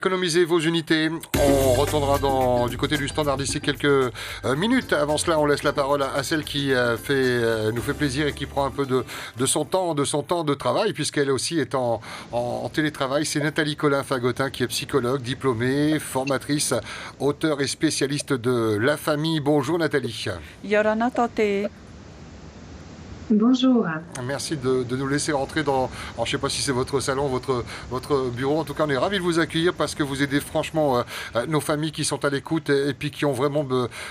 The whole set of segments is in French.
Économisez vos unités. On retournera du côté du standard d'ici quelques minutes. Avant cela, on laisse la parole à celle qui nous fait plaisir et qui prend un peu de son temps de travail, puisqu'elle aussi est en télétravail. C'est Nathalie Collin-Fagotin, qui est psychologue, diplômée, formatrice, auteure et spécialiste de la famille. Bonjour Nathalie. Yorana Tote. Bonjour. Merci de nous laisser rentrer alors, je ne sais pas si c'est votre salon, votre bureau. En tout cas, on est ravis de vous accueillir parce que vous aidez franchement nos familles qui sont à l'écoute et puis qui ont vraiment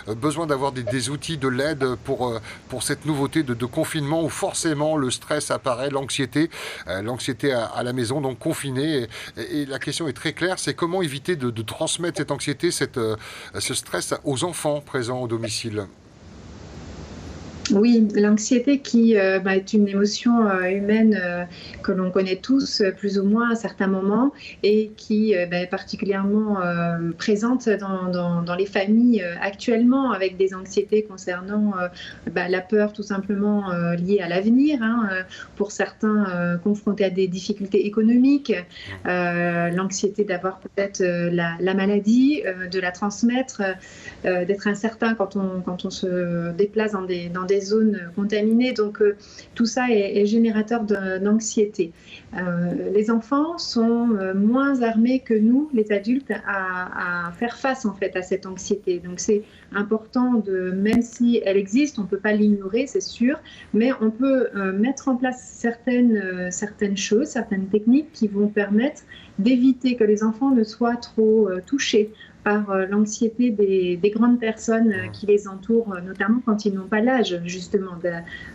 besoin d'avoir des outils, de l'aide pour cette nouveauté de confinement où forcément le stress apparaît, l'anxiété à la maison, donc confiné. Et la question est très claire, c'est comment éviter de transmettre cette anxiété, ce stress aux enfants présents au domicile. Oui, l'anxiété qui est une émotion humaine que l'on connaît tous plus ou moins à certains moments et qui est particulièrement présente dans les familles actuellement avec des anxiétés concernant la peur tout simplement liée à l'avenir, pour certains confrontés à des difficultés économiques, l'anxiété d'avoir peut-être la maladie, de la transmettre, d'être incertain quand on se déplace dans des zones contaminées. Donc tout ça est générateur d'anxiété. Les enfants sont moins armés que nous, les adultes, à faire face en fait à cette anxiété. Donc c'est important même si elle existe, on ne peut pas l'ignorer, c'est sûr, mais on peut mettre en place certaines choses, certaines techniques qui vont permettre d'éviter que les enfants ne soient trop touchés par l'anxiété des grandes personnes qui les entourent, notamment quand ils n'ont pas l'âge justement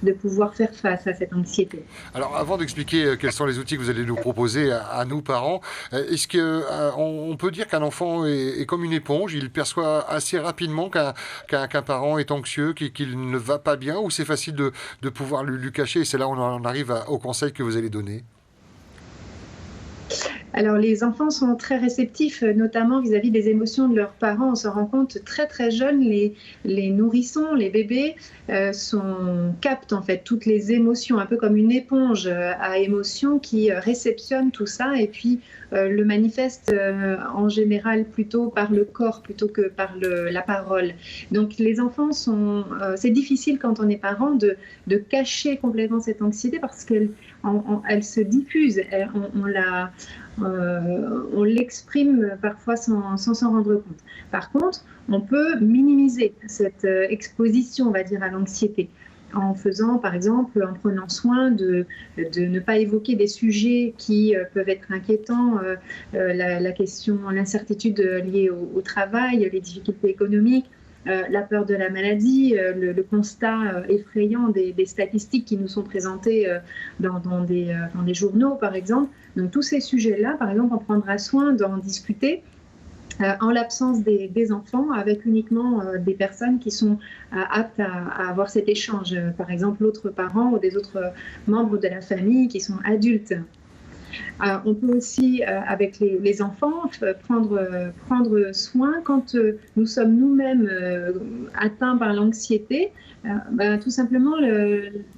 de pouvoir faire face à cette anxiété. Alors avant d'expliquer quels sont les outils que vous allez nous proposer à nous parents, est-ce qu'on peut dire qu'un enfant est comme une éponge, il perçoit assez rapidement qu'un parent est anxieux, qu'il ne va pas bien, ou c'est facile de pouvoir lui cacher, et c'est là où on arrive au conseil que vous allez donner? Alors les enfants sont très réceptifs, notamment vis-à-vis des émotions de leurs parents. On se rend compte très très jeunes, les nourrissons, les bébés captent en fait toutes les émotions, un peu comme une éponge à émotions qui réceptionne tout ça et puis le manifeste en général plutôt par le corps plutôt que par la parole. Donc les enfants c'est difficile quand on est parent de cacher complètement cette anxiété parce qu'elle se diffuse, on l'exprime parfois sans s'en rendre compte. Par contre, on peut minimiser cette exposition, on va dire, à l'anxiété en faisant, par exemple, en prenant soin de ne pas évoquer des sujets qui peuvent être inquiétants, l'incertitude liée au travail, les difficultés économiques, la peur de la maladie, le constat effrayant des statistiques qui nous sont présentées dans des journaux, par exemple. Donc tous ces sujets-là, par exemple, on prendra soin d'en discuter en l'absence des enfants, avec uniquement des personnes qui sont aptes à avoir cet échange, par exemple l'autre parent ou des autres membres de la famille qui sont adultes. On peut aussi, avec les enfants, prendre soin quand nous sommes nous-mêmes atteints par l'anxiété, tout simplement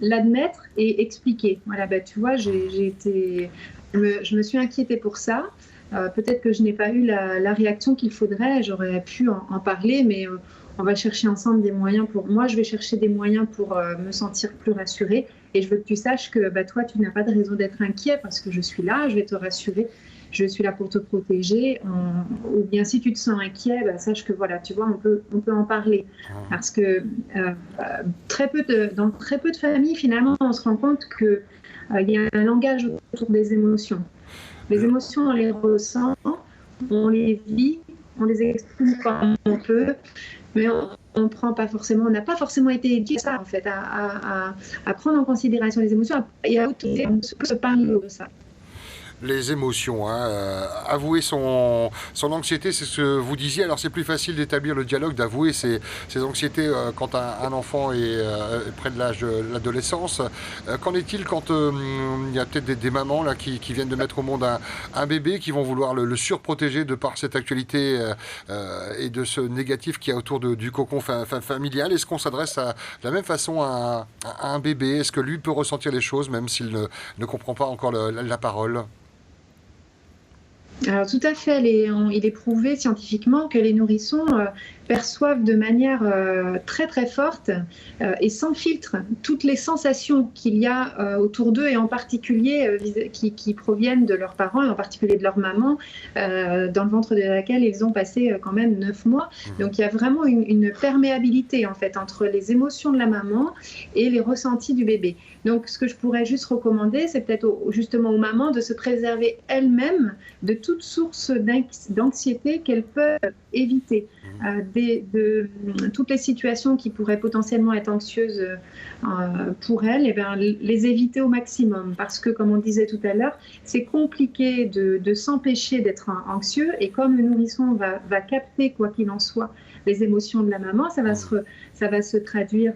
l'admettre et expliquer. Voilà, tu vois, je me suis inquiétée pour ça. Peut-être que je n'ai pas eu la réaction qu'il faudrait, j'aurais pu en parler, mais on va chercher ensemble des moyens moi, je vais chercher des moyens pour me sentir plus rassurée. Et je veux que tu saches que toi, tu n'as pas de raison d'être inquiet parce que je suis là, je vais te rassurer, je suis là pour te protéger. Ou bien si tu te sens inquiet, sache que voilà, tu vois, on peut en parler. Parce que dans très peu de familles, finalement, on se rend compte qu'il y a un langage autour des émotions. Les émotions, on les ressent, on les vit, on les exprime comme on peut, mais on n'a pas forcément été éduqué à ça, en fait, à prendre en considération les émotions et à se parler de ça. Les émotions, avouer son anxiété, c'est ce que vous disiez. Alors c'est plus facile d'établir le dialogue, d'avouer ses anxiétés quand un enfant est près de l'âge de l'adolescence. Qu'en est-il quand il y a peut-être des mamans là, qui viennent de mettre au monde un bébé, qui vont vouloir le surprotéger de par cette actualité et de ce négatif qu'il y a autour du cocon familial? Est-ce qu'on s'adresse de la même façon à un bébé? Est-ce que lui peut ressentir les choses même s'il ne comprend pas encore la parole? Alors tout à fait, il est prouvé scientifiquement que les nourrissons perçoivent de manière très très forte et sans filtre toutes les sensations qu'il y a autour d'eux et en particulier qui proviennent de leurs parents et en particulier de leur maman dans le ventre de laquelle ils ont passé quand même 9 mois. Donc il y a vraiment une perméabilité en fait entre les émotions de la maman et les ressentis du bébé. Donc ce que je pourrais juste recommander, c'est peut-être justement aux mamans de se préserver elles-mêmes de toute source d'anxiété qu'elles peuvent éviter, de toutes les situations qui pourraient potentiellement être anxieuses pour elles, et bien, les éviter au maximum parce que, comme on disait tout à l'heure, c'est compliqué de s'empêcher d'être anxieux et comme le nourrisson va capter, quoi qu'il en soit, les émotions de la maman, ça va se traduire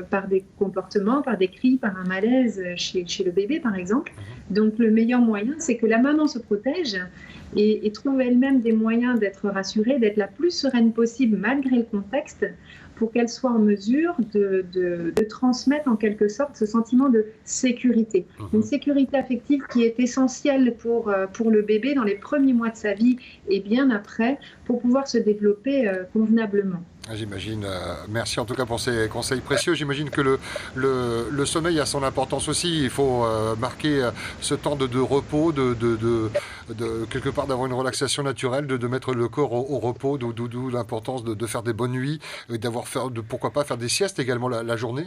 par des comportements, par des cris, par un malaise chez le bébé, par exemple. Donc, le meilleur moyen, c'est que la maman se protège et trouve elle-même des moyens d'être rassurée, d'être la plus sereine possible malgré le contexte, pour qu'elle soit en mesure de transmettre en quelque sorte ce sentiment de sécurité. Une sécurité affective qui est essentielle pour le bébé dans les premiers mois de sa vie et bien après, pour pouvoir se développer convenablement. J'imagine. Merci en tout cas pour ces conseils précieux. J'imagine que le sommeil a son importance aussi. Il faut marquer ce temps de repos, quelque part d'avoir une relaxation naturelle, de mettre le corps au repos, d'où l'importance de faire des bonnes nuits, et pourquoi pas faire des siestes également la journée.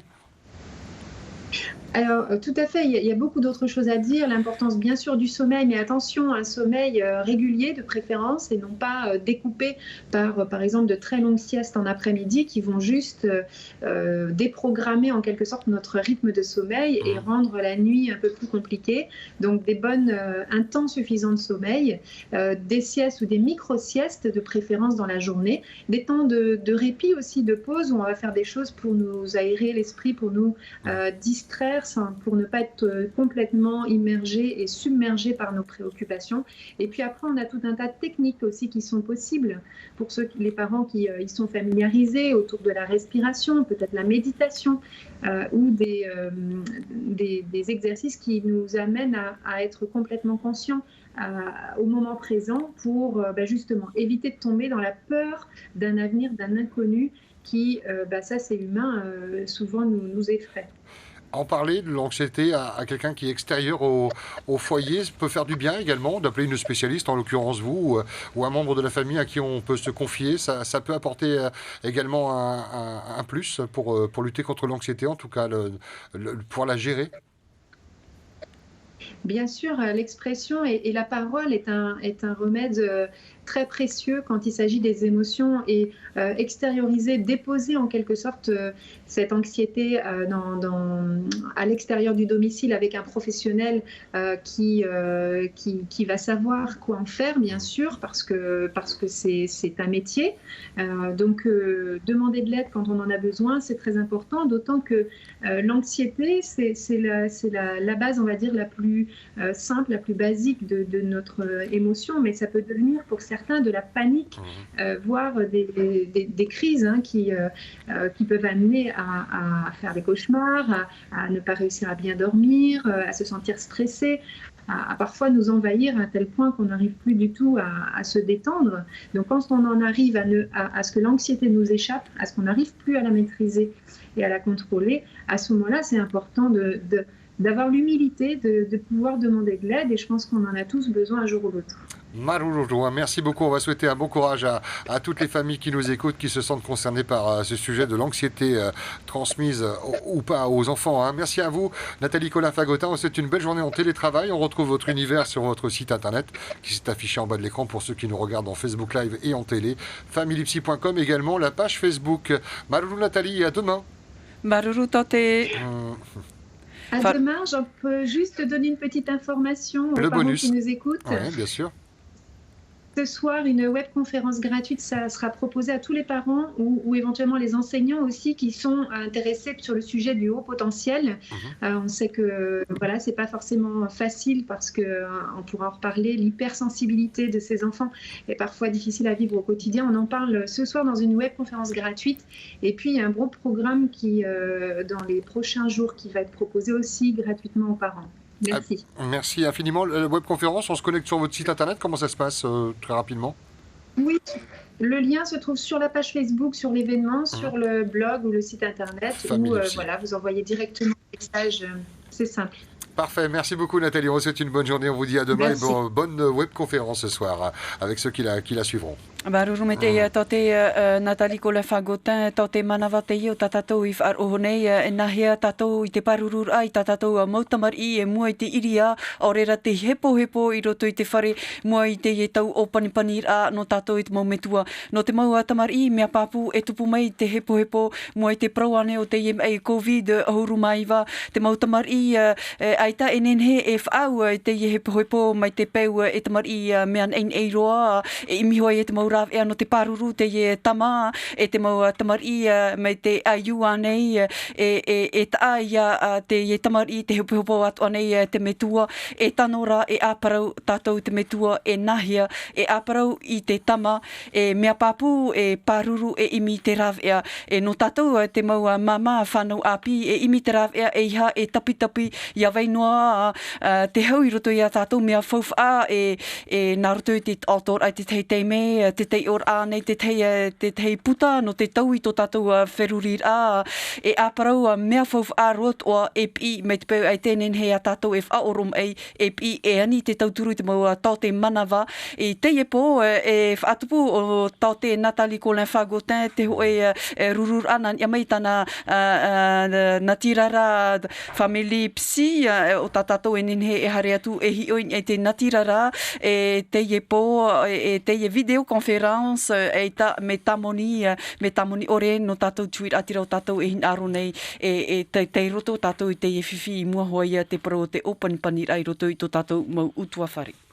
Alors, tout à fait, il y a beaucoup d'autres choses à dire. L'importance, bien sûr, du sommeil, mais attention, un sommeil régulier de préférence et non pas découpé par exemple, de très longues siestes en après-midi qui vont juste déprogrammer en quelque sorte notre rythme de sommeil et rendre la nuit un peu plus compliquée. Donc, un temps suffisant de sommeil, des siestes ou des micro-siestes de préférence dans la journée, des temps de répit aussi, de pause où on va faire des choses pour nous aérer l'esprit, pour nous distraire, pour ne pas être complètement immergé et submergé par nos préoccupations. Et puis après, on a tout un tas de techniques aussi qui sont possibles pour les parents qui y sont familiarisés autour de la respiration, peut-être la méditation ou des exercices qui nous amènent à être complètement conscients au moment présent pour justement éviter de tomber dans la peur d'un avenir, d'un inconnu qui, ça c'est humain, souvent nous effraie. En parler de l'anxiété à quelqu'un qui est extérieur au foyer peut faire du bien également, d'appeler une spécialiste, en l'occurrence vous, ou un membre de la famille à qui on peut se confier. Ça peut apporter également un plus pour lutter contre l'anxiété, en tout cas pouvoir la gérer. Bien sûr, l'expression et la parole est un remède très précieux quand il s'agit des émotions et extérioriser, déposer en quelque sorte cette anxiété à l'extérieur du domicile avec un professionnel qui va savoir quoi en faire, bien sûr, parce que c'est un métier. Donc, demander de l'aide quand on en a besoin, c'est très important, d'autant que l'anxiété, c'est la base, on va dire, la plus simple, la plus basique de notre émotion, mais ça peut devenir pour certains de la panique, voire des crises qui peuvent amener à faire des cauchemars, à ne pas réussir à bien dormir, à se sentir stressé, à parfois nous envahir à tel point qu'on n'arrive plus du tout à se détendre. Donc quand on en arrive à ce que l'anxiété nous échappe, à ce qu'on n'arrive plus à la maîtriser et à la contrôler, à ce moment-là, c'est important d'avoir l'humilité de pouvoir demander de l'aide, et je pense qu'on en a tous besoin un jour ou l'autre. Maruru, merci beaucoup. On va souhaiter un bon courage à toutes les familles qui nous écoutent, qui se sentent concernées par ce sujet de l'anxiété transmise ou pas aux enfants. Merci à vous, Nathalie Collin-Fagotin. On vous souhaite une belle journée en télétravail. On retrouve votre univers sur votre site internet qui s'est affiché en bas de l'écran pour ceux qui nous regardent en Facebook Live et en télé. familipsy.com, également la page Facebook. Maruru, Nathalie, à demain. Maruru Tote. À demain, j'en peux juste donner une petite information aux parents qui nous écoutent. Oui, bien sûr. Ce soir, une webconférence gratuite, ça sera proposé à tous les parents ou éventuellement les enseignants aussi qui sont intéressés sur le sujet du haut potentiel. On sait que voilà, c'est pas forcément facile parce que on pourra en reparler. L'hypersensibilité de ces enfants est parfois difficile à vivre au quotidien. On en parle ce soir dans une webconférence gratuite. Et puis il y a un gros programme qui, dans les prochains jours, qui va être proposé aussi gratuitement aux parents. Merci. Merci infiniment. La webconférence, on se connecte sur votre site internet. Comment ça se passe très rapidement? Oui, le lien se trouve sur la page Facebook, sur l'événement, sur le blog ou le site internet, ou voilà, vous envoyez directement un message, c'est simple. Parfait, merci beaucoup Nathalie, on vous souhaite une bonne journée, on vous dit à demain Merci. et bonne webconférence ce soir avec ceux qui la suivront. Baru me te tau te Nathalie ko le whagotin, tau te manawa te iu tatatou I whaaroho nei, e nahia tatou I te parurur ai, tatatou mautamar I e mua I te iria, o reira te hepo I roto I te whare, mua I te tau o panipani a no tatou I te maumetua. No te mau tamar I, mea papu e tupu mai te hepo, mua I te prauane o te COVID, ahuru maiwa, te mautamar I, aita e nenhe e whaau te hepo mai te peu e tamar I mean ein eiroa, e imihoa e te mau rāw ea no te paruru te tama e te mau tamar I mai te aiua nei e taa ia te tamar I te hepo atu anei te metua e tanora e āparau tātou te metua e nahia e āparau I te tama e mea papu e paruru e imi te rāw ea e no tātou te mau mama whanau api e imi te rāw ea e iha e tapi ia wainoa te hau I roto ia tātou mea whauwha e nā roto I te autor ai te tei teime te tei or nei te tei puta no te tau I tō tātou wherurir e āparau mea whauwha rot o EPI me te peu ai tēnen hea tātou e whaorom ei EPI e ani te tauturu te mau tau te manawa e teie po e whaatupu o tau te Nathalie Colin Fagotin te hoe rurur ana ia mai tana natirara family psi o tātou e nenhe e hare atu e hioin e te natirara e teie po e teie videoconference e ta me tamoni ore no tātou tuir atira o tātou e hin aro nei e te roto tātou I te whiwhi I mua hoia te pro te open panir ai roto I tō tātou mau utua whare.